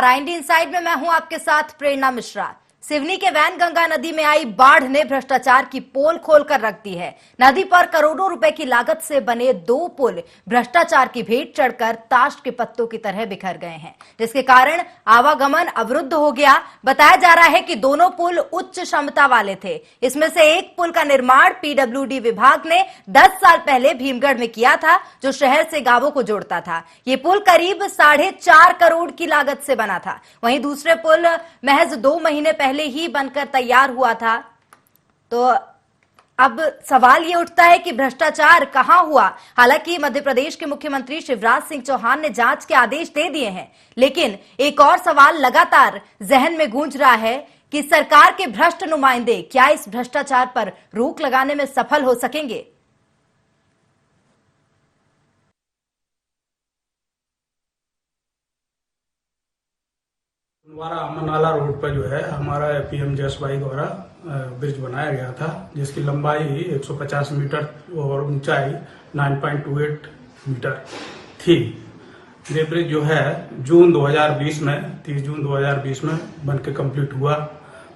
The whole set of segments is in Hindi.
नमस्कार। इंडियन साइड में मैं हूं आपके साथ प्रेरणा मिश्रा। सिवनी के वैनगंगा नदी में आई बाढ़ ने भ्रष्टाचार की पोल खोलकर रख दी है। नदी पर करोड़ों रुपए की लागत से बने 2 पुल भ्रष्टाचार की भेंट चढ़कर ताश के पत्तों की तरह बिखर गए हैं, जिसके कारण आवागमन अवरुद्ध हो गया। बताया जा रहा है कि दोनों पुल उच्च क्षमता वाले थे। इसमें से एक पुल का निर्माण पीडब्ल्यूडी विभाग ने 10 साल पहले भीमगढ़ में किया था, जो शहर से गांवों को जोड़ता था। ये पुल करीब 4.5 करोड़ की लागत से बना था। वहीं दूसरे पुल महज 2 महीने पहले ही बनकर तैयार हुआ था। तो अब सवाल ये उठता है कि भ्रष्टाचार कहां हुआ। हालांकि मध्य प्रदेश के मुख्यमंत्री शिवराज सिंह चौहान ने जांच के आदेश दे दिए हैं, लेकिन एक और सवाल लगातार जहन में गूंज रहा है कि सरकार के भ्रष्ट नुमाइंदे क्या इस भ्रष्टाचार पर रोक लगाने में सफल हो सकेंगे। हमारा अमन नाला रोड पर जो है हमारा पीएम जस भाई द्वारा ब्रिज बनाया गया था, जिसकी लंबाई 150 मीटर और ऊंचाई 9.28 मीटर थी। ये ब्रिज जो है जून 2020 में 30 जून 2020 में बनके कंप्लीट हुआ।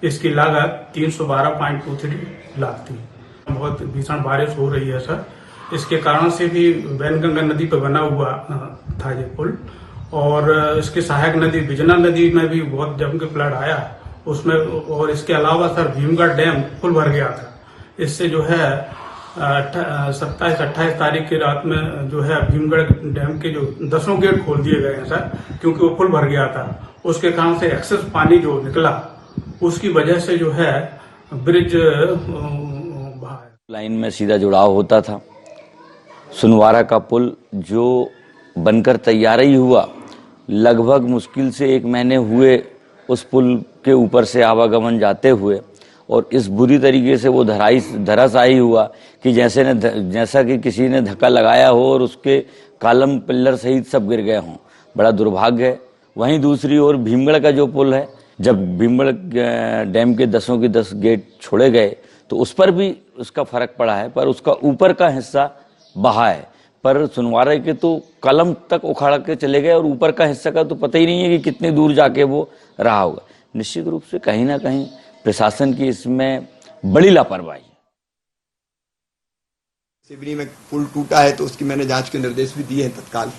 इसकी लागत 312.23 लाख थी। बहुत भीषण बारिश हो रही है सर, इसके कारण से भी वैनगंगा नदी पर बना हुआ था ये पुल, और इसकी सहायक नदी बिजना नदी में भी बहुत जम के फ्लड आया उसमें। और इसके अलावा सर भीमगढ़ डैम फुल भर गया था। इससे जो है 27-28 तारीख की रात में जो है भीमगढ़ डैम के जो 10 गेट खोल दिए गए हैं सर, क्योंकि वो फुल भर गया था। उसके कारण से एक्सेस पानी जो निकला, उसकी वजह से जो है ब्रिज लाइन में सीधा जुड़ाव होता था। सुनवारा का पुल जो बनकर तैयार ही हुआ, लगभग मुश्किल से 1 महीने हुए उस पुल के ऊपर से आवागमन जाते हुए, और इस बुरी तरीके से वो धराशायी हुआ कि जैसा कि किसी ने धक्का लगाया हो और उसके कॉलम पिल्लर सहित सब गिर गए हों। बड़ा दुर्भाग्य है। वहीं दूसरी ओर भीमगढ़ का जो पुल है, जब भीमगढ़ डैम के 10 के 10 गेट छोड़े गए तो उस पर भी उसका फर्क पड़ा है, पर उसका ऊपर का हिस्सा बहा है। पर सुनवारा के तो कलम तक उखाड़ के चले गए और ऊपर का हिस्सा का तो पता ही नहीं है कि कितनी दूर जाके वो रहा होगा। निश्चित रूप से कहीं ना कहीं प्रशासन की इसमें बड़ी लापरवाही है। सिवनी में पुल टूटा है तो उसकी मैंने जांच के निर्देश भी दिए हैं तत्काल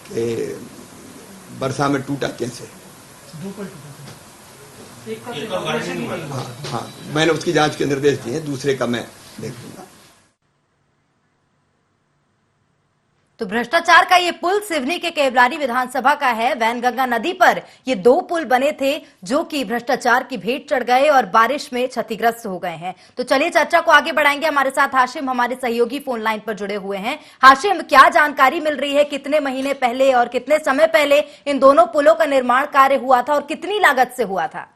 कि वर्षा में टूटा कैसे। हाँ, मैंने उसकी जांच के निर्देश दिए हैं, दूसरे का मैं देखूंगा। तो भ्रष्टाचार का ये पुल सिवनी के केवलारी विधानसभा का है। वैनगंगा नदी पर ये 2 पुल बने थे जो कि भ्रष्टाचार की भेंट चढ़ गए और बारिश में क्षतिग्रस्त हो गए हैं। तो चलिए चर्चा को आगे बढ़ाएंगे। हमारे साथ हाशिम, हमारे सहयोगी, फोन लाइन पर जुड़े हुए हैं। हाशिम, क्या जानकारी मिल रही है, कितने महीने पहले और कितने समय पहले इन दोनों पुलों का निर्माण कार्य हुआ था और कितनी लागत से हुआ था?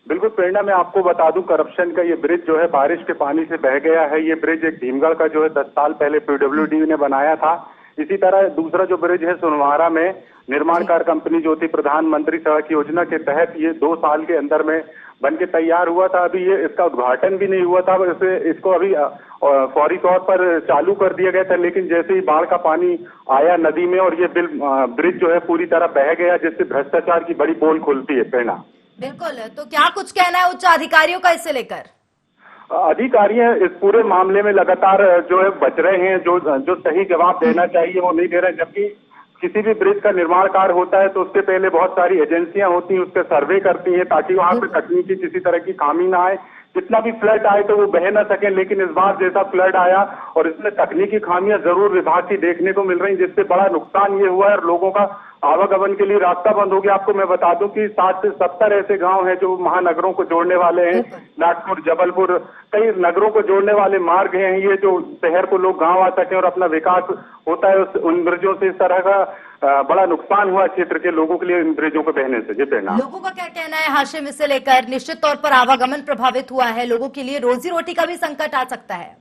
बिल्कुल प्रेरणा, मैं आपको बता दूं, करप्शन का ये ब्रिज जो है बारिश के पानी से बह गया है। ये ब्रिज एक भीमगढ़ का जो है 10 साल पहले पीडब्ल्यूडी ने बनाया था। इसी तरह दूसरा जो ब्रिज है सुनवारा में निर्माणकार कंपनी जो थी प्रधानमंत्री सड़क योजना के तहत ये 2 साल के अंदर में बन के तैयार हुआ था। अभी ये इसका उद्घाटन भी नहीं हुआ था, इसको अभी फौरी तौर पर चालू कर दिया गया था। लेकिन जैसे ही बाढ़ का पानी आया नदी में और ये ब्रिज जो है पूरी तरह बह गया, जिससे भ्रष्टाचार की बड़ी पोल खुलती है। प्रेरणा, बिल्कुल, तो क्या कुछ कहना है उच्च अधिकारियों का इससे लेकर? अधिकारी इस पूरे मामले में लगातार जो है बच रहे हैं, जो सही जवाब देना चाहिए वो नहीं दे रहे। जबकि किसी भी ब्रिज का निर्माण कार्य होता है तो उससे पहले बहुत सारी एजेंसियां होती हैं, उसके सर्वे करती हैं ताकि वहां पे तकनीकी किसी तरह की खामी ना आए। जितना भी फ्लड आए तो वो बह ना सके, लेकिन इस बार जैसा फ्लड आया और इसमें तकनीकी खामियां जरूर विभाग की देखने को मिल रही, जिससे बड़ा नुकसान ये हुआ है और लोगों का आवागमन के लिए रास्ता बंद हो गया। आपको मैं बता दूं कि 60 से 70 ऐसे गांव हैं जो महानगरों को जोड़ने वाले हैं। नागपुर, जबलपुर, कई नगरों को जोड़ने वाले मार्ग हैं ये, जो शहर को लोग गांव आ सके और अपना विकास होता है उन ब्रिजों से। इस तरह का बड़ा नुकसान हुआ क्षेत्र के लोगों के लिए इन ब्रिजों को बहने से। जी प्रेरणा, लोगों का क्या कहना है हाशिम इससे लेकर? निश्चित तौर पर आवागमन प्रभावित हुआ है, लोगों के लिए रोजी रोटी का भी संकट आ सकता है।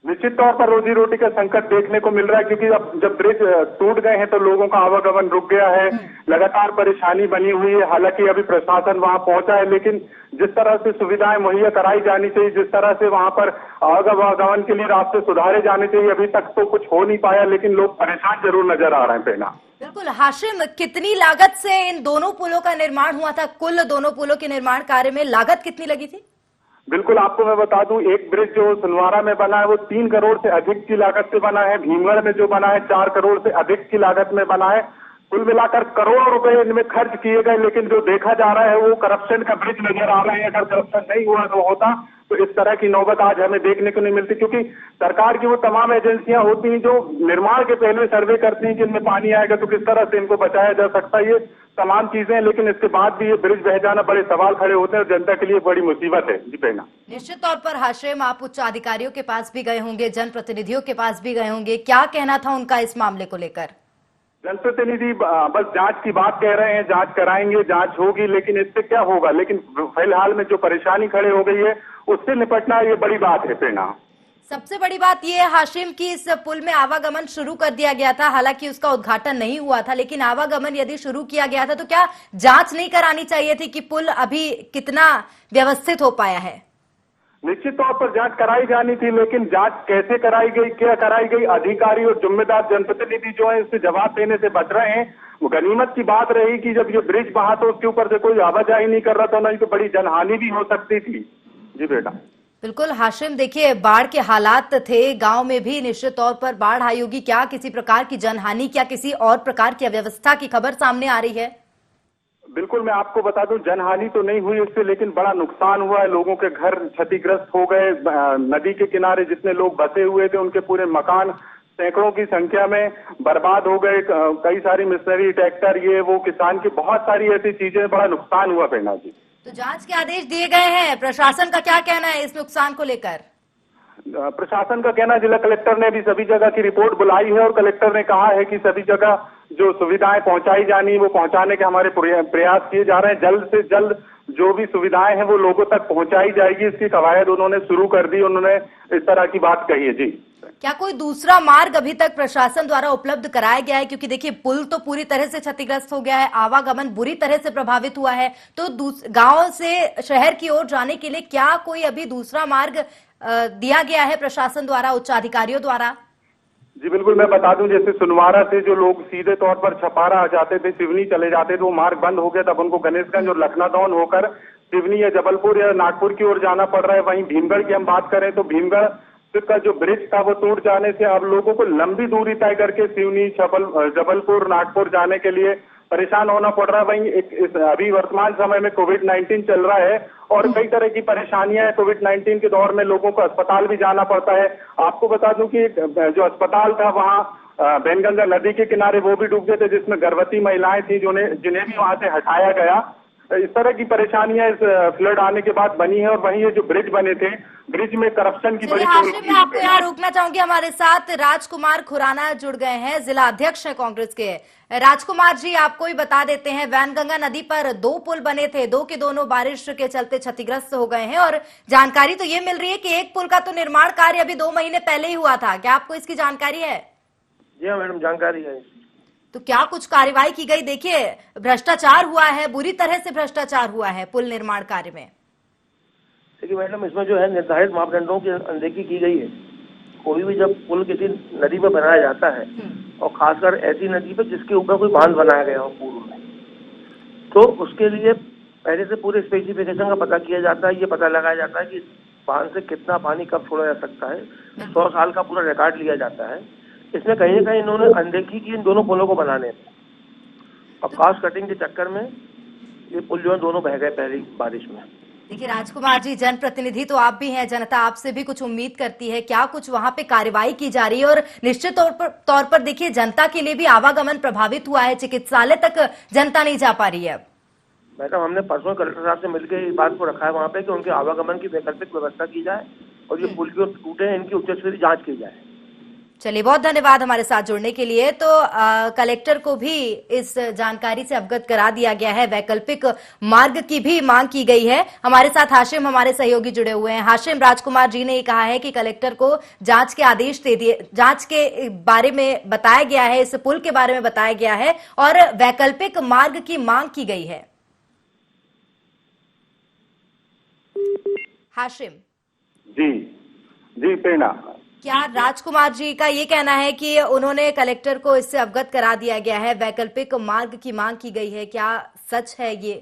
निश्चित तौर पर रोजी रोटी का संकट देखने को मिल रहा है, क्योंकि अब जब ब्रिज टूट गए हैं तो लोगों का आवागमन रुक गया है, लगातार परेशानी बनी हुई है। हालांकि अभी प्रशासन वहां पहुंचा है, लेकिन जिस तरह से सुविधाएं मुहैया कराई जानी चाहिए, जिस तरह से वहां पर आवागमन के लिए रास्ते सुधारे जाने चाहिए, अभी तक तो कुछ हो नहीं पाया, लेकिन लोग परेशान जरूर नजर आ रहे हैं। प्रेरणा, बिल्कुल हाशिम, कितनी लागत से इन दोनों पुलों का निर्माण हुआ था? कुल दोनों पुलों के निर्माण कार्य में लागत कितनी लगी थी? बिल्कुल आपको मैं बता दूं, एक ब्रिज जो सुनवारा में बना है वो 3 करोड़ से अधिक की लागत से बना है। भीमगढ़ में जो बना है 4 करोड़ से अधिक की लागत में बना है। कुल मिलाकर करोड़ों रुपए इनमें खर्च किए गए, लेकिन जो देखा जा रहा है वो करप्शन का ब्रिज नजर आ रहा है। अगर करप्शन नहीं हुआ तो होता तो इस तरह की नौबत आज हमें देखने को नहीं मिलती, क्योंकि सरकार की वो तमाम एजेंसियां होती हैं जो निर्माण के पहले सर्वे करती हैं कि इनमें पानी आएगा तो किस तरह से इनको बचाया जा सकता है, ये तमाम चीजें। लेकिन इसके बाद भी ये ब्रिज बह जाना बड़े सवाल खड़े होते हैं और जनता के लिए बड़ी मुसीबत है। जी प्रेरणा, निश्चित तौर पर हाशिम, आप उच्च अधिकारियों के पास भी गए होंगे, जनप्रतिनिधियों के पास भी गए होंगे, क्या कहना था उनका इस मामले को लेकर? जनप्रतिनिधि बस जांच की बात कह रहे हैं, जांच कराएंगे, जांच होगी, लेकिन इससे क्या होगा? लेकिन फिलहाल में जो परेशानी खड़े हो गई है उससे निपटना ये बड़ी बात है। प्रेरणा, सबसे बड़ी बात यह है हाशिम कि इस पुल में आवागमन शुरू कर दिया गया था, हालांकि उसका उद्घाटन नहीं हुआ था, लेकिन आवागमन यदि शुरू किया गया था तो क्या जांच नहीं करानी चाहिए थी कि पुल अभी कितना व्यवस्थित हो पाया है? निश्चित तौर पर जांच कराई जानी थी, लेकिन जांच कैसे कराई गई, क्या कराई गई, अधिकारी और जिम्मेदार जनप्रतिनिधि जो है इससे जवाब देने से बच रहे हैं। वो गनीमत की बात रही कि जब ये ब्रिज बहा तो उसके ऊपर से कोई आवाजाही नहीं कर रहा था, नहीं तो बड़ी जनहानि भी हो सकती थी। जी बेटा, बिल्कुल हाशिम, देखिए बाढ़ के हालात थे, गांव में भी निश्चित तौर पर बाढ़ आई होगी, क्या किसी प्रकार की जनहानि, क्या किसी और प्रकार की अव्यवस्था की खबर सामने आ रही है? बिल्कुल मैं आपको बता दूं, जनहानि तो नहीं हुई उससे, लेकिन बड़ा नुकसान हुआ है। लोगों के घर क्षतिग्रस्त हो गए। नदी के किनारे जितने लोग बसे हुए थे उनके पूरे मकान सैकड़ों की संख्या में बर्बाद हो गए। कई सारी मशीनरी, ट्रैक्टर, ये वो, किसान की बहुत सारी ऐसी चीजें, बड़ा नुकसान हुआ। प्रेरणा जी, तो जांच के आदेश दिए गए हैं, प्रशासन का क्या कहना है इस नुकसान को लेकर? प्रशासन का कहना, जिला कलेक्टर ने भी सभी जगह की रिपोर्ट बुलाई है और कलेक्टर ने कहा है कि सभी जगह जो सुविधाएं पहुंचाई जानी वो पहुंचाने के हमारे प्रयास किए जा रहे हैं। जल्द से जल्द जो भी सुविधाएं हैं वो लोगों तक पहुंचाई जाएगी, इसकी कवायद उन्होंने शुरू कर दी। उन्होंने इस तरह की बात कही है। जी, क्या कोई दूसरा मार्ग अभी तक प्रशासन द्वारा उपलब्ध कराया गया है? क्योंकि देखिए पुल तो पूरी तरह से क्षतिग्रस्त हो गया है, आवागमन बुरी तरह से प्रभावित हुआ है, तो गांव से शहर की ओर जाने के लिए क्या कोई अभी दूसरा मार्ग दिया गया है प्रशासन द्वारा, उच्च अधिकारियों द्वारा? जी बिल्कुल, मैं बता दूं, जैसे सुनवारा से जो लोग सीधे तौर पर छपारा आ जाते थे, सिवनी चले जाते थे, वो मार्ग बंद हो गया। तब उनको गणेशगंज और लखनादौन होकर सिवनी या जबलपुर या नागपुर की ओर जाना पड़ रहा है। वहीं भीमगढ़ की हम बात करें तो भीमगढ़ का जो ब्रिज था वो टूट जाने से अब लोगों को लंबी दूरी तय करके सिवनी, जबलपुर, नागपुर जाने के लिए परेशान होना पड़ रहा है। वहीं अभी वर्तमान समय में कोविड-19 चल रहा है और कई तरह की परेशानियां हैं। कोविड-19 के दौर में लोगों को अस्पताल भी जाना पड़ता है। आपको बता दूं कि जो अस्पताल था वहाँ बैनगंगा नदी के किनारे वो भी डूब गए थे, जिसमें गर्भवती महिलाएं थी जिन्हें भी वहां से हटाया गया। इस तरह की परेशानियां इस फ्लड आने के बाद बनी है। और वहीं ये जो ब्रिज बने थे, ब्रिज में करप्शन की बड़ी हाशिम, मैं आपको यहाँ रोकना चाहूंगी, हमारे साथ राजकुमार खुराना जुड़ गए हैं, जिला अध्यक्ष है कांग्रेस के। राजकुमार जी, आपको ही बता देते हैं, वैनगंगा नदी पर 2 पुल बने थे, 2 के दोनों बारिश के चलते क्षतिग्रस्त हो गए हैं और जानकारी तो ये मिल रही है कि एक पुल का तो निर्माण कार्य अभी 2 महीने पहले ही हुआ था, क्या आपको इसकी जानकारी है? जी हाँ मैडम, जानकारी है। तो क्या कुछ कार्रवाई की गई? देखिए भ्रष्टाचार हुआ है, बुरी तरह से भ्रष्टाचार हुआ है पुल निर्माण कार्य में। देखिए मैडम, इसमें जो है निर्धारित मापदंडों की अनदेखी की गई है। कोई भी जब पुल किसी नदी पर बनाया जाता है और खासकर ऐसी नदी पर जिसके ऊपर कोई बांध बनाया गया हो पूर्व में, तो उसके लिए पहले से पूरे स्पेसिफिकेशन का पता किया जाता है। ये पता लगाया जाता है कि बांध से कितना पानी कब छोड़ा जा सकता है। 100 साल का पूरा रिकॉर्ड लिया जाता है। इसमें कहीं ना कहीं इन्होंने अनदेखी की इन दोनों पुलों को बनाने में, और कास्ट कटिंग के चक्कर में ये पुल जो है दोनों बह गए पहली बारिश में। देखिए राजकुमार जी, जनप्रतिनिधि तो आप भी हैं, जनता आपसे भी कुछ उम्मीद करती है, क्या कुछ वहां पे कार्रवाई की जा रही है? और निश्चित तौर पर देखिए जनता के लिए भी आवागमन प्रभावित हुआ है, चिकित्सालय तक जनता नहीं जा पा रही है। मैडम, हमने परसों कलेक्टर साहब से मिलकर इस बात को रखा है वहाँ पे कि उनके आवागमन की वैकल्पिक व्यवस्था की जाए और ये पुल जो टूटे हैं इनकी उच्च स्तरीय जाँच की जाए। चलिए, बहुत धन्यवाद हमारे साथ जुड़ने के लिए। तो कलेक्टर को भी इस जानकारी से अवगत करा दिया गया है, वैकल्पिक मार्ग की भी मांग की गई है। हमारे साथ हाशिम, हमारे सहयोगी जुड़े हुए हैं। हाशिम, राजकुमार जी ने कहा है कि कलेक्टर को जांच के आदेश दे दिए, जांच के बारे में बताया गया है, इस पुल के बारे में बताया गया है और वैकल्पिक मार्ग की मांग की गई है। हाशिम जी प्रेरणा, क्या राजकुमार जी का ये कहना है कि उन्होंने कलेक्टर को इससे अवगत करा दिया गया है, वैकल्पिक मार्ग की मांग की गई है, क्या सच है ये?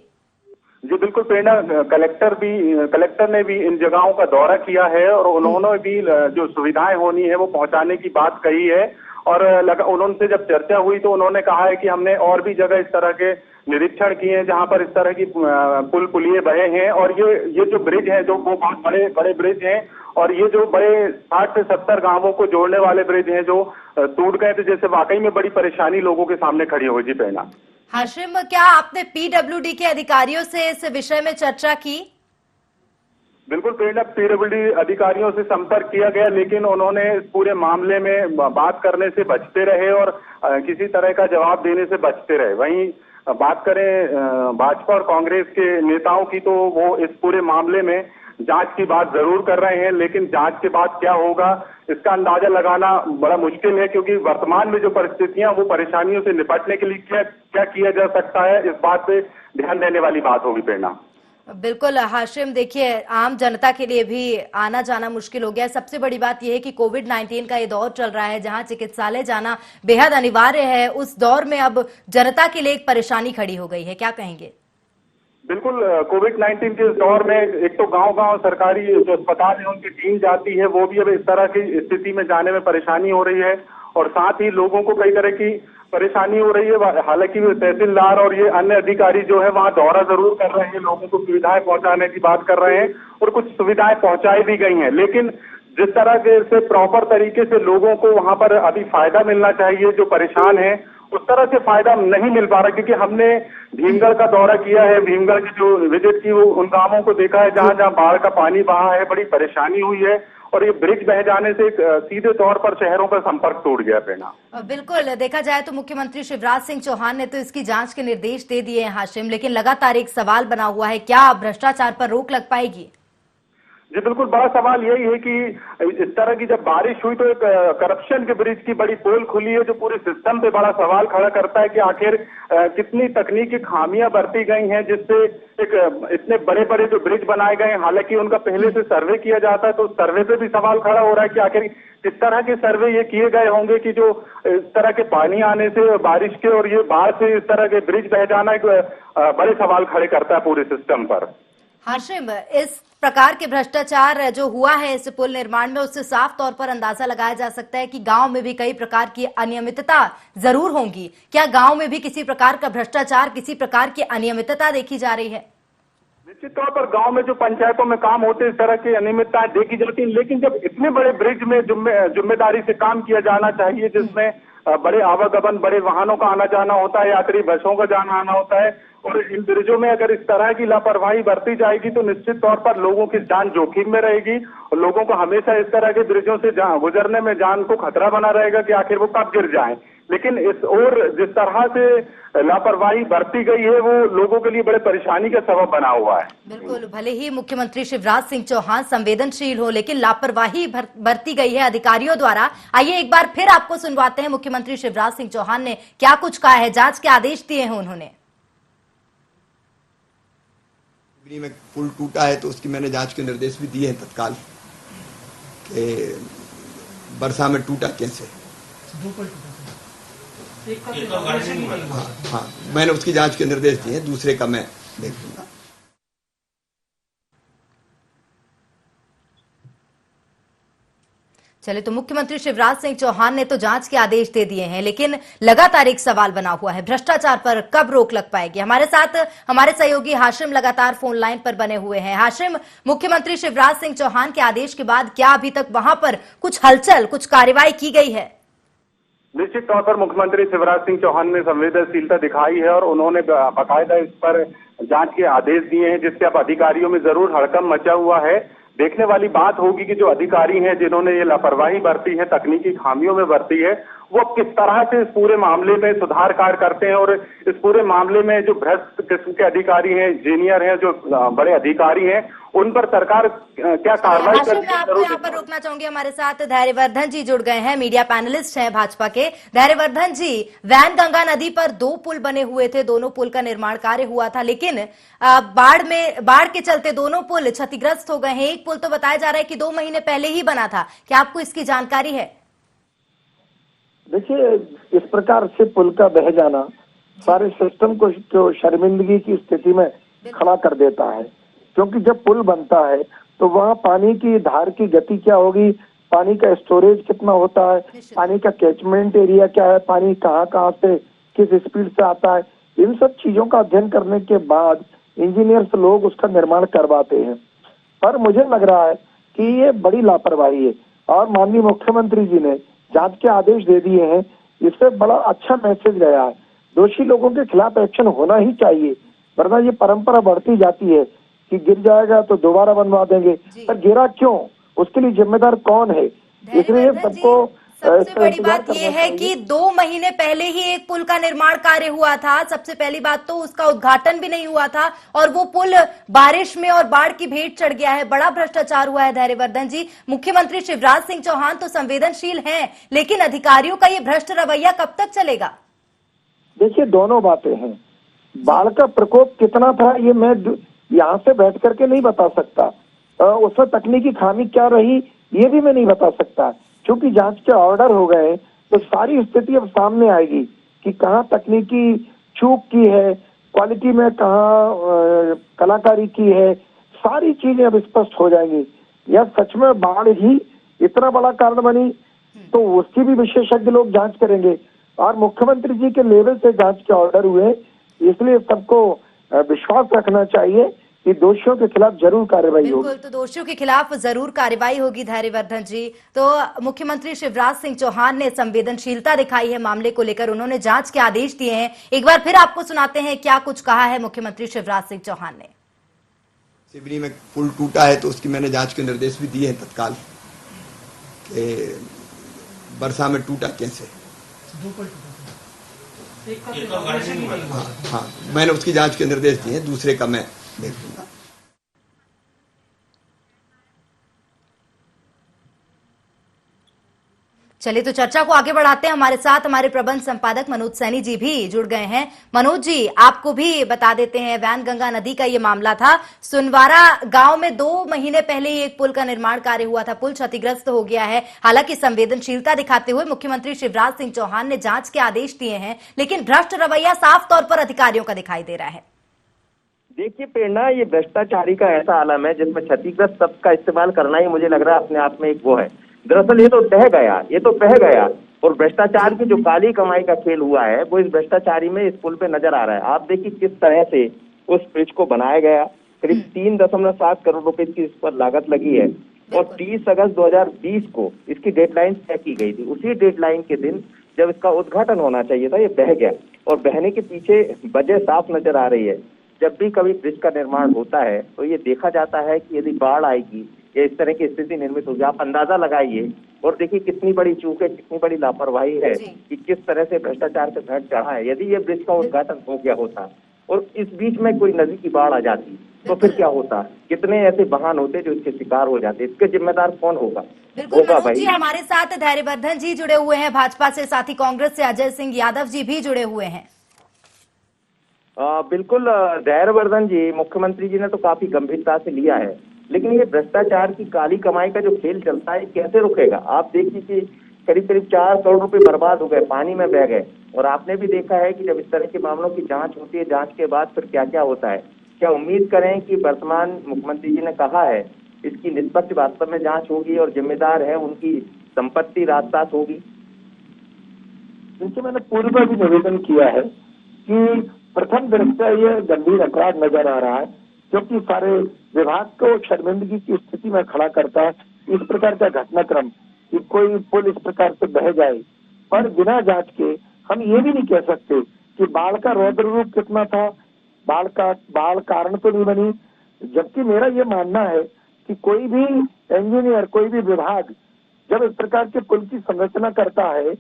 जी बिल्कुल प्रेरणा, कलेक्टर ने भी इन जगहों का दौरा किया है और उन्होंने भी जो सुविधाएं होनी है वो पहुंचाने की बात कही है। और उन्होंने जब चर्चा हुई तो उन्होंने कहा है कि हमने और भी जगह इस तरह के निरीक्षण किए हैं जहां पर इस तरह की पुलिये बहे हैं और ये जो ब्रिज है जो वो बहुत बड़े बड़े ब्रिज हैं और ये जो बड़े 60 से 70 गांवों को जोड़ने वाले ब्रिज हैं जो टूट गए थे, जैसे वाकई में बड़ी परेशानी लोगों के सामने खड़ी हुई। जी प्रेरणा। हाशिम, क्या आपने पीडब्ल्यूडी के अधिकारियों से इस विषय में चर्चा की? बिल्कुल प्रेरणा, पीडब्ल्यूडी अधिकारियों से संपर्क किया गया लेकिन उन्होंने इस पूरे मामले में बात करने से बचते रहे और किसी तरह का जवाब देने से बचते रहे। वहीं बात करें भाजपा और कांग्रेस के नेताओं की तो वो इस पूरे मामले में जांच की बात जरूर कर रहे हैं, लेकिन जांच के बाद क्या होगा इसका अंदाजा लगाना बड़ा मुश्किल है, क्योंकि वर्तमान में जो परिस्थितियां वो परेशानियों से निपटने के लिए क्या किया जा सकता है, इस बात पे ध्यान देने वाली बात होगी प्रेरणा। बिल्कुल हाशिम, देखिए आम जनता के लिए भी आना जाना मुश्किल हो गया है। सबसे बड़ी बात यह है कि कोविड-19 का ये दौर चल रहा है जहां चिकित्सालय जाना बेहद अनिवार्य है। उस दौर में अब जनता के लिए एक परेशानी खड़ी हो गई है, क्या कहेंगे? बिल्कुल, कोविड-19 के दौर में एक तो गांव-गांव सरकारी जो अस्पताल है उनकी टीम जाती है, वो भी अब इस तरह की स्थिति में जाने में परेशानी हो रही है और साथ ही लोगों को कई तरह की परेशानी हो रही है। हालांकि तहसीलदार और ये अन्य अधिकारी जो है वहां दौरा जरूर कर रहे हैं, लोगों को सुविधाएं पहुंचाने की बात कर रहे हैं और कुछ सुविधाएं पहुंचाई भी गई हैं, लेकिन जिस तरह के से प्रॉपर तरीके से लोगों को वहां पर अभी फायदा मिलना चाहिए, जो परेशान है उस तरह से फायदा नहीं मिल पा रहा। क्योंकि हमने भीमगढ़ का दौरा किया है, भीमगढ़ की जो विजिट की वो उन गांवों को देखा है जहां जहां बाढ़ का पानी बहा है, बड़ी परेशानी हुई है और ये ब्रिज बह जाने से सीधे तौर पर शहरों का संपर्क टूट गया। प्रेरणा, बिल्कुल, देखा जाए तो मुख्यमंत्री शिवराज सिंह चौहान ने तो इसकी जांच के निर्देश दे दिए हैं हाशिम, लेकिन लगातार एक सवाल बना हुआ है, क्या भ्रष्टाचार पर रोक लग पाएगी? जी बिल्कुल, बड़ा सवाल यही है कि इस तरह की जब बारिश हुई तो एक करप्शन के ब्रिज की बड़ी पोल खुली है जो पूरे सिस्टम पे बड़ा सवाल खड़ा करता है कि आखिर कितनी तकनीकी खामियां बरती गई हैं जिससे एक इतने बड़े बड़े जो ब्रिज बनाए गए हैं, हालांकि उनका पहले से सर्वे किया जाता है तो उस सर्वे पे भी सवाल खड़ा हो रहा है कि आखिर किस तरह के सर्वे ये किए गए होंगे कि जो इस तरह के पानी आने से, बारिश के और ये बाढ़ से इस तरह के ब्रिज बह जाना एक बड़े सवाल खड़े करता है पूरे सिस्टम पर। हाशिम, इस प्रकार के भ्रष्टाचार जो हुआ है इस पुल निर्माण में, उससे साफ तौर पर अंदाजा लगाया जा सकता है कि गांव में भी कई प्रकार की अनियमितता जरूर होंगी। क्या गांव में भी किसी प्रकार का भ्रष्टाचार, किसी प्रकार की अनियमितता देखी जा रही है? निश्चित तौर पर गांव में जो पंचायतों में काम होते हैं इस तरह की अनियमितताएं देखी जाती हैं, लेकिन जब इतने बड़े ब्रिज में जिम्मेदारी से काम किया जाना चाहिए जिसमें बड़े आवागमन, बड़े वाहनों का आना जाना होता है, यात्री बसों का जाना आना होता है और इन ब्रिजों में अगर इस तरह की लापरवाही बरती जाएगी तो निश्चित तौर पर लोगों की जान जोखिम में रहेगी और लोगों को हमेशा इस तरह के ब्रिजों से गुजरने में जान को खतरा बना रहेगा कि आखिर वो कब गिर जाएं। लेकिन इस और जिस तरह से लापरवाही बरती गई है वो लोगों के लिए बड़े परेशानी का सबब बना हुआ है। बिल्कुल, भले ही मुख्यमंत्री शिवराज सिंह चौहान संवेदनशील हो, लेकिन लापरवाही बरती गई है अधिकारियों द्वारा। आइए एक बार फिर आपको सुनवाते हैं मुख्यमंत्री शिवराज सिंह चौहान ने क्या कुछ कहा है, जांच के आदेश दिए हैं उन्होंने। में पुल टूटा है तो उसकी मैंने जांच के निर्देश भी दिए हैं तत्काल कि बरसा में टूटा कैसे। हाँ, मैंने उसकी जांच के निर्देश दिए हैं, दूसरे का मैं देख लूंगा। चले, तो मुख्यमंत्री शिवराज सिंह चौहान ने तो जांच के आदेश दे दिए हैं, लेकिन लगातार एक सवाल बना हुआ है, भ्रष्टाचार पर कब रोक लग पाएगी? हमारे साथ हमारे सहयोगी हाशिम लगातार फोन लाइन पर बने हुए हैं। हाशिम, मुख्यमंत्री शिवराज सिंह चौहान के आदेश के बाद क्या अभी तक वहां पर कुछ हलचल, कुछ कार्रवाई की गई है? निश्चित तौर पर मुख्यमंत्री शिवराज सिंह चौहान ने संवेदनशीलता दिखाई है और उन्होंने बाकायदा इस पर जांच के आदेश दिए हैं, जिससे अब अधिकारियों में जरूर हड़कंप मचा हुआ है। देखने वाली बात होगी कि जो अधिकारी हैं जिन्होंने ये लापरवाही बरती है, तकनीकी खामियों में बरती है, वो किस तरह से इस पूरे मामले में सुधार कार्य करते हैं और इस पूरे मामले में जो भ्रष्ट किस्म के अधिकारी हैं, इंजीनियर हैं, जो बड़े अधिकारी हैं, उन पर सरकार क्या कार्रवाई हाशिम, करती मैं है। आपको यहाँ पर रोकना चाहूंगी। हमारे साथ धैर्यवर्धन जी जुड़ गए हैं, मीडिया पैनलिस्ट हैं भाजपा के। धैर्यवर्धन जी, वैन गंगा नदी पर 2 पुल बने हुए थे, दोनों पुल का निर्माण कार्य हुआ था, लेकिन बाढ़ के चलते दोनों पुल क्षतिग्रस्त हो गए हैं। एक पुल तो बताया जा रहा है कि 2 महीने पहले ही बना था, क्या आपको इसकी जानकारी है? देखिए, इस प्रकार से पुल का बह जाना सारे सिस्टम को शर्मिंदगी की स्थिति में खड़ा कर देता है, क्योंकि जब पुल बनता है तो वहाँ पानी की धार की गति क्या होगी, पानी का स्टोरेज कितना होता है, पानी का कैचमेंट एरिया क्या है, पानी कहाँ कहाँ से किस स्पीड से आता है, इन सब चीजों का अध्ययन करने के बाद इंजीनियर्स लोग उसका निर्माण करवाते हैं। पर मुझे लग रहा है कि ये बड़ी लापरवाही है और माननीय मुख्यमंत्री जी ने जांच के आदेश दे दिए हैं। इससे बड़ा अच्छा मैसेज गया है। दोषी लोगों के खिलाफ एक्शन होना ही चाहिए, वरना ये परंपरा बढ़ती जाती है कि गिर जाएगा तो दोबारा बनवा देंगे, पर गिरा क्यों, उसके लिए जिम्मेदार कौन है? इसलिए सबको सबसे बड़ी बात यह है कि 2 महीने पहले ही एक पुल का निर्माण कार्य हुआ था। सबसे पहली बात तो उसका उद्घाटन भी नहीं हुआ था और वो पुल बारिश में और बाढ़ की भेंट चढ़ गया है। बड़ा भ्रष्टाचार हुआ है। धैर्यवर्धन जी, मुख्यमंत्री शिवराज सिंह चौहान तो संवेदनशील हैं, लेकिन अधिकारियों का ये भ्रष्ट रवैया कब तक चलेगा? देखिए, दोनों बातें हैं। बाढ़ का प्रकोप कितना था ये मैं यहाँ से बैठ करके नहीं बता सकता, उसमें तकनीकी खामी क्या रही ये भी मैं नहीं बता सकता। क्योंकि जांच के ऑर्डर हो गए तो सारी स्थिति अब सामने आएगी कि कहाँ तकनीकी चूक की है, क्वालिटी में कहाँ कलाकारी की है, सारी चीजें अब स्पष्ट हो जाएंगी। या सच में बाढ़ ही इतना बड़ा कारण बनी तो उसकी भी विशेषज्ञ लोग जांच करेंगे और मुख्यमंत्री जी के लेवल से जांच के ऑर्डर हुए, इसलिए सबको विश्वास रखना चाहिए कि दोषियों के खिलाफ जरूर कार्रवाई होगी। बिल्कुल, तो दोषियों के खिलाफ जरूर कार्रवाई होगी। धैर्यवर्धन जी, तो मुख्यमंत्री शिवराज सिंह चौहान ने संवेदनशीलता दिखाई है मामले को लेकर, उन्होंने जांच के आदेश दिए हैं। एक बार फिर आपको सुनाते हैं क्या कुछ कहा है मुख्यमंत्री शिवराज सिंह चौहान ने। सिवनी में पुल टूटा है तो उसकी मैंने जांच के निर्देश भी दिए हैं तत्काल कि वर्षा में टूटा कैसे। हाँ, मैंने उसकी जांच के निर्देश दिए हैं, दूसरे का मैं देख लूंगा। चलिए, तो चर्चा को आगे बढ़ाते हैं। हमारे साथ हमारे प्रबंध संपादक मनोज सैनी जी भी जुड़ गए हैं। मनोज जी, आपको भी बता देते हैं, वैन गंगा नदी का ये मामला था। सुनवारा गांव में 2 महीने पहले ही एक पुल का निर्माण कार्य हुआ था, पुल क्षतिग्रस्त हो गया है। हालांकि संवेदनशीलता दिखाते हुए मुख्यमंत्री शिवराज सिंह चौहान ने जांच के आदेश दिए हैं, लेकिन भ्रष्ट रवैया साफ तौर पर अधिकारियों का दिखाई दे रहा है। देखिए प्रेरणा, ये भ्रष्टाचारी का ऐसा आलम है जिसमें क्षतिग्रस्त शब्द का इस्तेमाल करना ही मुझे लग रहा है अपने आप में एक वो है। दरअसल ये तो बह गया और भ्रष्टाचार की जो काली कमाई का खेल हुआ है वो इस भ्रष्टाचारी में इस पुल पे नजर आ रहा है। आप देखिए किस तरह से उस ब्रिज को बनाया गया, करीब 3.7 करोड़ रुपए की इस पर लागत लगी है और 30 अगस्त 2020 को इसकी डेडलाइन तय की गई थी। उसी डेडलाइन के दिन जब इसका उद्घाटन होना चाहिए था, ये बह गया और बहने के पीछे वजह साफ नजर आ रही है। जब भी कभी ब्रिज का निर्माण होता है तो ये देखा जाता है कि यदि बाढ़ आएगी या इस तरह की स्थिति निर्मित होगी, आप अंदाजा लगाइए और देखिए कितनी बड़ी चूक है, कितनी बड़ी लापरवाही है कि किस तरह से भ्रष्टाचार से घट चढ़ा है। यदि ये ब्रिज का उद्घाटन हो गया होता और इस बीच में कोई नदी की बाढ़ आ जाती तो फिर क्या होता? कितने ऐसे वाहन होते जो इसके शिकार हो जाते? इसके जिम्मेदार कौन होगा? बिल्कुल भाई। हमारे साथ धैर्यवर्धन जी जुड़े हुए हैं भाजपा से, साथ ही कांग्रेस से अजय सिंह यादव जी भी जुड़े हुए हैं। बिल्कुल धैर्यवर्धन जी, मुख्यमंत्री जी ने तो काफी गंभीरता से लिया है, लेकिन ये भ्रष्टाचार की काली कमाई का जो खेल चलता है कैसे रुकेगा? आप देखिए कि करीब 4 करोड़ रुपए बर्बाद हो गए, पानी में बह गए। और आपने भी देखा है कि जब इस तरह के मामलों की जांच होती है, जांच के बाद फिर क्या क्या होता है। क्या उम्मीद करें कि वर्तमान मुख्यमंत्री जी ने कहा है इसकी निष्पक्ष वास्तव में जांच होगी और जिम्मेदार है उनकी संपत्ति राजसात होगी? देखिए, मैंने पूर्व में भी निवेदन किया है कि प्रथम दृष्टया ये गंभीर अपराध नजर आ रहा है, क्योंकि सारे विभाग को शर्मिंदगी की स्थिति में खड़ा करता है इस प्रकार का घटनाक्रम कि कोई पुल इस प्रकार से बह जाए। पर बिना जांच के हम ये भी नहीं कह सकते कि बाढ़ का रौद्र रूप कितना था, बाढ़ कारण तो नहीं बनी। जबकि मेरा ये मानना है कि कोई भी इंजीनियर, कोई भी विभाग जब इस प्रकार के पुल की संरचना करता है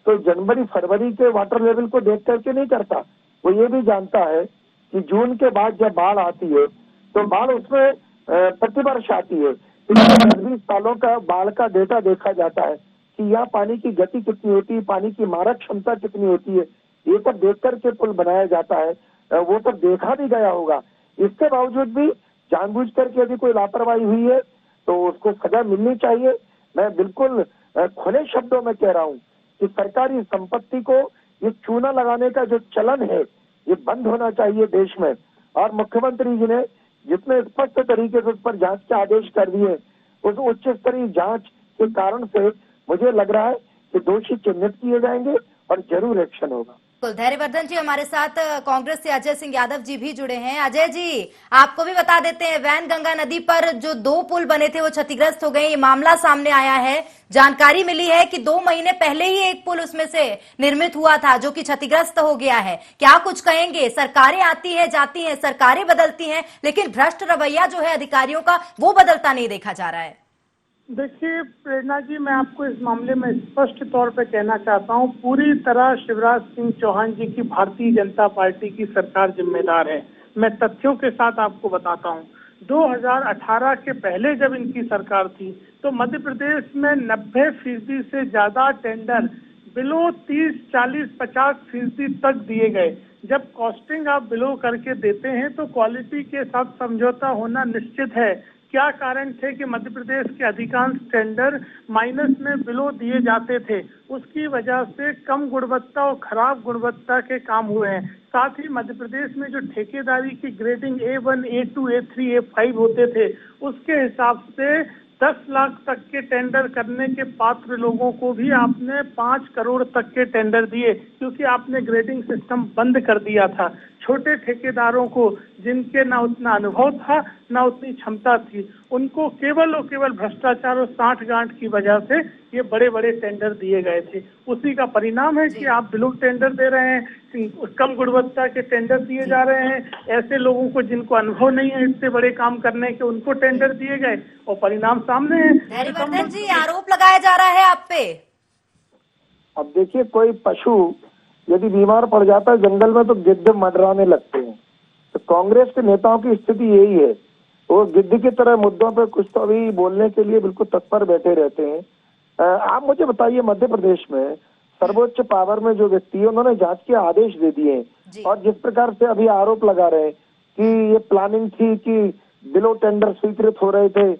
तो जनवरी फरवरी के वाटर लेवल को देख करके नहीं करता। वो ये भी जानता है कि जून के बाद जब बाढ़ आती है तो बाढ़ उसमें प्रतिवर्ष आती है। पिछले 10-20 सालों का बाढ़ का डेटा देखा जाता है कि यहाँ पानी की गति कितनी होती है, पानी की मारक क्षमता कितनी होती है, ये सब देख करके पुल बनाया जाता है। वो सब देखा भी गया होगा। इसके बावजूद भी जानबूझ करके यदि कोई लापरवाही हुई है तो उसको सजा मिलनी चाहिए। मैं बिल्कुल खुले शब्दों में कह रहा हूँ कि सरकारी संपत्ति को ये चूना लगाने का जो चलन है ये बंद होना चाहिए देश में। और मुख्यमंत्री जी ने जितने स्पष्ट तरीके से उस पर जांच के आदेश कर दिए, उस उच्च स्तरीय जांच के कारण से मुझे लग रहा है कि दोषी चिन्हित किए जाएंगे और जरूर एक्शन होगा। धैर्यवर्धन जी हमारे साथ कांग्रेस से अजय सिंह यादव जी भी जुड़े हैं। अजय जी, आपको भी बता देते हैं, वैन गंगा नदी पर जो 2 पुल बने थे वो क्षतिग्रस्त हो गए। ये मामला सामने आया है। जानकारी मिली है कि 2 महीने पहले ही एक पुल उसमें से निर्मित हुआ था जो कि क्षतिग्रस्त हो गया है। क्या कुछ कहेंगे? सरकारें आती है जाती हैं, सरकारें बदलती हैं, लेकिन भ्रष्ट रवैया जो है अधिकारियों का वो बदलता नहीं देखा जा रहा है। देखिए प्रेरणा जी, मैं आपको इस मामले में स्पष्ट तौर पे कहना चाहता हूँ, पूरी तरह शिवराज सिंह चौहान जी की भारतीय जनता पार्टी की सरकार जिम्मेदार है। मैं तथ्यों के साथ आपको बताता हूँ। 2018 के पहले जब इनकी सरकार थी तो मध्य प्रदेश में 90% से ज्यादा टेंडर बिलो 30, 40, 50% तक दिए गए। जब कॉस्टिंग आप बिलो करके देते हैं तो क्वालिटी के साथ समझौता होना निश्चित है। क्या कारण थे कि मध्य प्रदेश के अधिकांश टेंडर माइनस में बिलो दिए जाते थे? उसकी वजह से कम गुणवत्ता और खराब गुणवत्ता के काम हुए हैं। साथ ही मध्य प्रदेश में जो ठेकेदारी की grading A1, A2, A3, A5 होते थे, उसके हिसाब से 10 लाख तक के टेंडर करने के पात्र लोगों को भी आपने 5 करोड़ तक के टेंडर दिए, क्योंकि आपने ग्रेडिंग सिस्टम बंद कर दिया था। छोटे ठेकेदारों को, जिनके ना उतना अनुभव था ना उतनी क्षमता थी, उनको केवल और केवल भ्रष्टाचार और साठगांठ की वजह से ये बड़े बड़े टेंडर दिए गए थे। उसी का परिणाम है कि आप बिलो टेंडर दे रहे हैं, कम गुणवत्ता के टेंडर दिए जा रहे हैं। ऐसे लोगों को जिनको अनुभव नहीं है इतने बड़े काम करने के, उनको टेंडर दिए गए और परिणाम सामने है। धैर्यवर्धन जी, आरोप लगाया जा रहा है आप पे। अब देखिए, कोई पशु यदि बीमार पड़ जाता है जंगल में तो गिद्ध मंडराने लगते हैं। तो कांग्रेस के नेताओं की स्थिति यही है, वो गिद्ध की तरह मुद्दों पे कुछ तो अभी बोलने के लिए बिल्कुल तत्पर बैठे रहते हैं। आप मुझे बताइए, मध्य प्रदेश में सर्वोच्च पावर में जो व्यक्ति है उन्होंने जांच के आदेश दे दिए हैं, और जिस प्रकार से अभी आरोप लगा रहे हैं कि ये प्लानिंग थी कि बिलो टेंडर स्वीकृत हो रहे थे।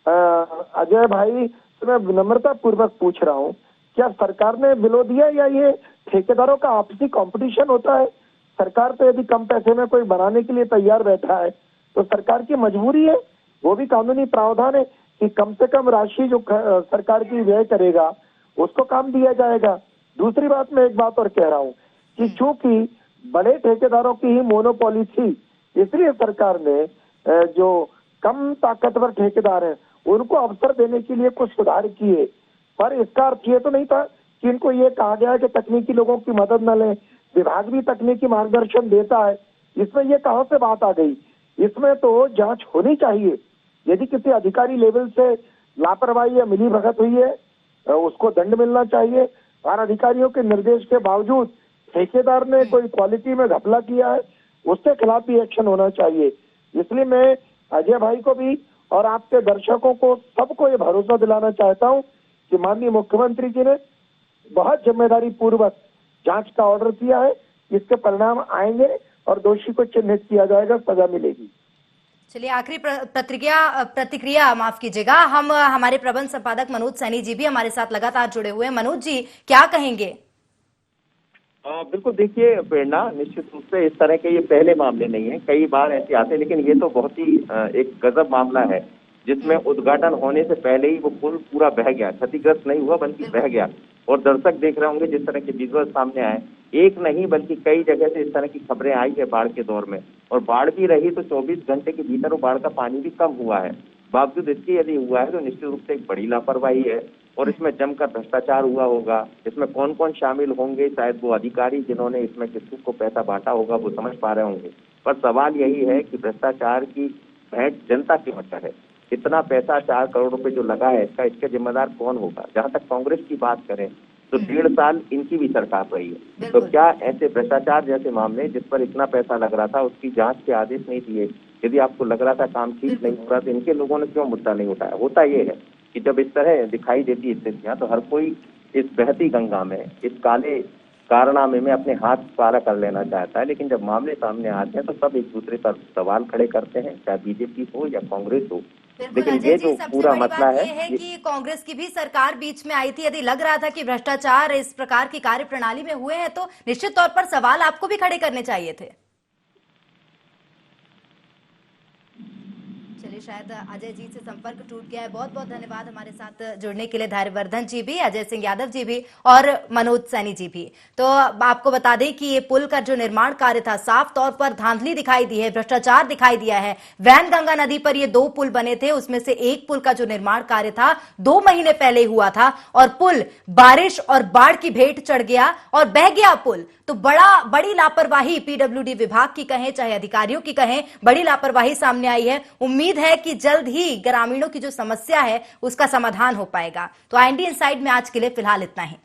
अजय भाई, तो मैं विनम्रता पूर्वक पूछ रहा हूँ, क्या सरकार ने बिलो दिया या ये ठेकेदारों का आपसी कंपटीशन होता है? सरकार तो यदि कम पैसे में कोई बनाने के लिए तैयार बैठा है तो सरकार की मजबूरी है, वो भी कानूनी प्रावधान है कि कम से कम राशि जो सरकार की व्यय करेगा उसको काम दिया जाएगा। दूसरी बात, मैं एक बात और कह रहा हूँ कि चूंकि बड़े ठेकेदारों की ही मोनोपोली थी, इसलिए सरकार ने जो कम ताकतवर ठेकेदार हैं उनको अवसर देने के लिए कुछ सुधार किए। पर इसका अर्थ ये तो नहीं था कि इनको ये कहा गया है कि तकनीकी लोगों की मदद न लें, विभाग भी तकनीकी मार्गदर्शन देता है। इसमें ये कहां से बात आ गई? इसमें तो जांच होनी चाहिए। यदि किसी अधिकारी लेवल से लापरवाही या मिलीभगत हुई है उसको दंड मिलना चाहिए, और अधिकारियों के निर्देश के बावजूद ठेकेदार ने कोई क्वालिटी में घपला किया है उसके खिलाफ भी एक्शन होना चाहिए। इसलिए मैं अजय भाई को भी और आपके दर्शकों को सबको ये भरोसा दिलाना चाहता हूँ कि माननीय मुख्यमंत्री जी ने बहुत जिम्मेदारी पूर्वक जांच का ऑर्डर किया है। इसके परिणाम आएंगे और दोषी को चिन्हित किया जाएगा, सजा मिलेगी। चलिए, आखिरी प्रतिक्रिया माफ कीजिएगा, हम हमारे प्रबंध संपादक मनोज सैनी जी भी हमारे साथ लगातार जुड़े हुए हैं। मनोज जी, क्या कहेंगे? बिल्कुल, देखिए प्रेरणा, निश्चित रूप से इस तरह के ये पहले मामले नहीं है, कई बार ऐसे आते हैं, लेकिन ये तो बहुत ही एक गजब मामला है जिसमें उद्घाटन होने से पहले ही वो पुल पूरा बह गया। क्षतिग्रस्त नहीं हुआ बल्कि बह गया। और दर्शक देख रहे होंगे जिस तरह के विजुअल सामने आए, एक नहीं बल्कि कई जगह से इस तरह की खबरें आई है बाढ़ के दौर में, और बाढ़ भी रही तो 24 घंटे के भीतर वो बाढ़ का पानी भी कम हुआ है। बावजूद इसके यदि हुआ है तो निश्चित रूप से एक बड़ी लापरवाही है, और इसमें जमकर भ्रष्टाचार हुआ होगा। इसमें कौन कौन शामिल होंगे, शायद वो अधिकारी जिन्होंने इसमें किसी को पैसा बांटा होगा वो समझ पा रहे होंगे। पर सवाल यही है कि भ्रष्टाचार की भेंट जनता क्यों मचा है? इतना पैसा 4 करोड़ रुपए जो लगा है इसका जिम्मेदार कौन होगा? जहां तक कांग्रेस की बात करें तो 1.5 साल इनकी भी सरकार रही है, तो क्या ऐसे भ्रष्टाचार जैसे मामले जिस पर इतना पैसा लग रहा था उसकी जांच के आदेश नहीं दिए? यदि आपको लग रहा था काम ठीक नहीं हो रहा तो इनके लोगों ने क्यों मुद्दा नहीं उठाया? होता ये है कि जब इस तरह दिखाई देती स्थितियां तो हर कोई इस बहती गंगा में, इस काले कारनामे में अपने हाथ पारा कर लेना चाहता है, लेकिन जब मामले सामने आते हैं तो सब एक दूसरे पर सवाल खड़े करते हैं, चाहे बीजेपी हो या कांग्रेस हो। लेकिन ये जो पूरा मसला है कि कांग्रेस की भी सरकार बीच में आई थी, यदि लग रहा था कि भ्रष्टाचार इस प्रकार की कार्य प्रणाली में हुए हैं तो निश्चित तौर पर सवाल आपको भी खड़े करने चाहिए थे। चलिए, शायद अजय जी से संपर्क टूट गया है। बहुत बहुत धन्यवाद हमारे साथ जुड़ने के लिए, धैर्यवर्धन जी भी, अजय सिंह यादव जी भी और मनोज सैनी जी भी। तो आपको बता दें कि ये पुल का जो निर्माण कार्य था, साफ तौर पर धांधली दिखाई दी है, भ्रष्टाचार दिखाई दिया है। वैनगंगा नदी पर ये 2 पुल बने थे, उसमें से एक पुल का जो निर्माण कार्य था 2 महीने पहले हुआ था और पुल बारिश और बाढ़ की भेंट चढ़ गया और बह गया पुल। तो बड़ी लापरवाही पीडब्ल्यूडी विभाग की कहें चाहे अधिकारियों की कहें, बड़ी लापरवाही सामने आई है। उम्मीद है कि जल्द ही ग्रामीणों की जो समस्या है उसका समाधान हो पाएगा। तो IND इनसाइड में आज के लिए फिलहाल इतना ही।